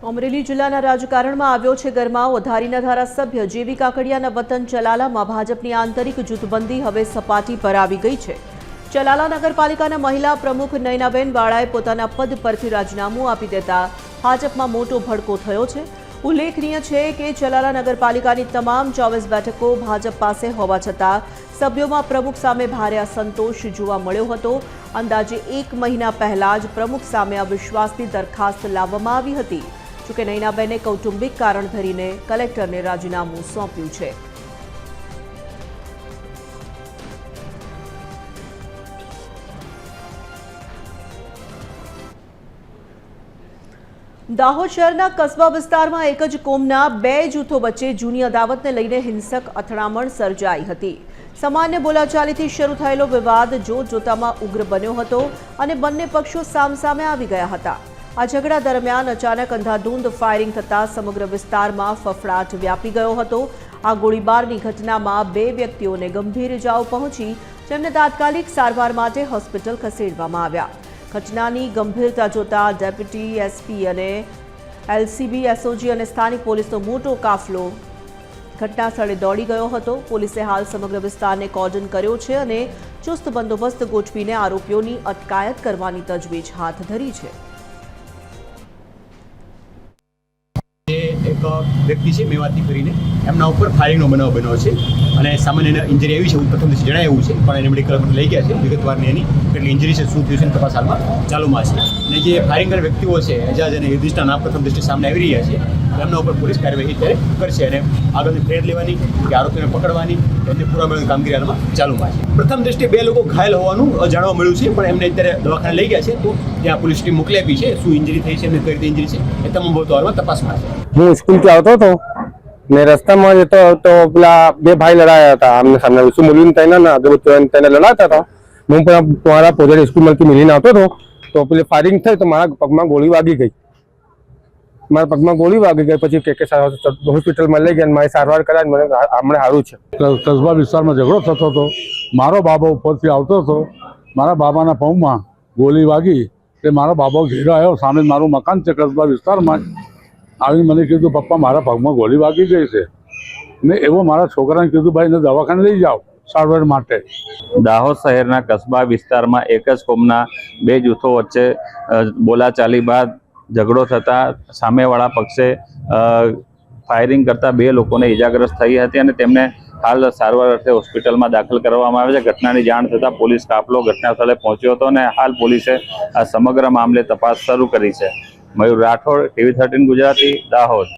અમરેલી જિલ્લાના રાજકારણમાં આવ્યો છે ગરમાવો। ધારીના ધારાસભ્ય જેવી કાકડિયાના વતન ચલાલામાં ભાજપની આંતરિક જૂથબંધી હવે સપાટી પર આવી ગઈ છે। ચલાલા નગરપાલિકાના મહિલા પ્રમુખ નયનાબેન વાળાએ પોતાના પદ પરથી રાજીનામું આપી દેતા ભાજપમાં મોટો ભડકો થયો છે। ઉલ્લેખનીય છે કે ચલાલા નગરપાલિકાની તમામ 24 બેઠકો ભાજપ પાસે હોવા છતાં સભ્યોમાં પ્રમુખ સામે ભારે અસંતોષ જોવા મળ્યો હતો। અંદાજે 1 મહિના પહેલા જ પ્રમુખ સામે અવિશ્વાસની દરખાસ્ત લાવવામાં આવી હતી। જોકે નયનાબેને કૌટુંબિક કારણ ધરીને કલેક્ટરને રાજીનામું સોંપ્યું છે। દાહોદ શહેરના કસ્બા વિસ્તારમાં એક જ કોમના 2 જૂથો વચ્ચે જૂની અદાવતને લઈને હિંસક અથડામણ સર્જાઈ હતી। સામાન્ય બોલાચાલીથી શરૂ થયેલો વિવાદ જોતજોતામાં ઉગ્ર બન્યો હતો અને બંને પક્ષો સામસામે આવી ગયા હતા। આ ઝઘડા દરમિયાન અચાનક અંધાધૂંધ ફાયરિંગ થતાં સમગ્ર વિસ્તારમાં ફફડાટ વ્યાપી ગયો હતો। આ ગોળીબારની ઘટનામાં 2 વ્યક્તિઓને ગંભીર ઇજાઓ પહોંચી, જેમને તાત્કાલિક સારવાર માટે હોસ્પિટલ ખસેડવામાં આવ્યા। ઘટનાની ગંભીરતા જોતા ડેપ્યુટી એસપી અને એલસીબી એસઓજી અને સ્થાનિક પોલીસનો મોટો કાફલો ઘટના સ્થળે દોડી ગયો હતો। પોલીસે હાલ સમગ્ર વિસ્તારને કોર્ડન કર્યો છે અને ચુસ્ત બંદોબસ્ત ગોઠવીને આરોપીઓની અટકાયત કરવાની તજવીજ હાથ ધરી છે। એક વ્યક્તિ છે મેવાતી કરીને એમના ઉપર ફાયરિંગનો બનાવ બન્યો છે અને સામાન્ય ઇન્જરી આવી છે એવું પ્રથમ દિવસે જણાવ્યું છે, પણ એને મેડિકલ લઈ ગયા છે। વિગતવારની એની કેટલી ઇન્જરી છે, શું થયું છે તપાસ હાલમાં ચાલુમાં છે। અને જે ફાયરિંગ કરનાર વ્યક્તિઓ છે એજાજ અને નિર્દિષ્ટના નામ પ્રથમ દ્રષ્ટિ સામે આવી રહ્યા છે, એમના ઉપર પોલીસ કાર્યવાહી અત્યારે કરશે અને આગળની ફરિયાદ લેવાની કે આરોપીને પકડવાની એમને પૂરા મેળવવાની કામગીરી હાલમાં ચાલુમાં છે। પ્રથમ દ્રષ્ટિએ 2 લોકો ઘાયલ હોવાનું જાણવા મળ્યું છે, પણ એમને અત્યારે દવાખાને લઈ ગયા છે, તો ત્યાં પોલીસ ટીમ મોકલી આપી છે। શું ઇન્જરી થઈ છે એમને કઈ રીતે ઇન્જરી છે એ તમામ બાબતો હાલમાં તપાસમાં છે। હું સ્કૂલથી આવતો હતો ને રસ્તામાં જતો તો પેલા 2 ભાઈ લડાયા હતા આમને સામને। શું મુલીને તેને લડાતા હતા। હું પણ મારા પોતે સ્કૂલમાંથી મિલીને આવતો હતો તો પેલી ફાયરિંગ થઈ તો મારા પગમાં ગોળી વાગી ગઈ। મારા પગમાં ગોળી વાગી ગઈ પછી કે હોસ્પિટલમાં લઈ ગયા, મારી સારવાર કરાવી, મને હમણાં સારું છે। કસ્બા વિસ્તારમાં ઝઘડો થતો હતો। મારો બાબો ઉપરથી આવતો હતો, મારા બાબાના પગમાં ગોળી વાગી તે મારો બાબો ઘેરો આવ્યો। સામે મારું મકાન છે કસ્બા વિસ્તારમાં, આવીને મને કીધું પપ્પા મારા પગમાં ગોળી વાગી ગઈ છે ને એવો મારા છોકરાને કીધું ભાઈ એને દવાખાને લઈ જાઓ સારવાર માટે। દાહોદ શહેરના કસ્બા વિસ્તારમાં એક જ કોમના 2 જૂથો વચ્ચે બોલાચાલી બાદ ઝઘડો થતાં સામેવાળા પક્ષે ફાયરિંગ કરતા 2 લોકોને ઇજાગ્રસ્ત થઈ હતી અને તેમને હાલ સારવાર અર્થે હોસ્પિટલમાં દાખલ કરવામાં આવે છે। ઘટનાની જાણ થતાં પોલીસ કાફલો ઘટના સ્થળે પહોંચ્યો હતો અને હાલ પોલીસે આ સમગ્ર મામલે તપાસ શરૂ કરી છે। મયુર રાઠોડ, TV 13 ગુજરાતી, દાહોદ।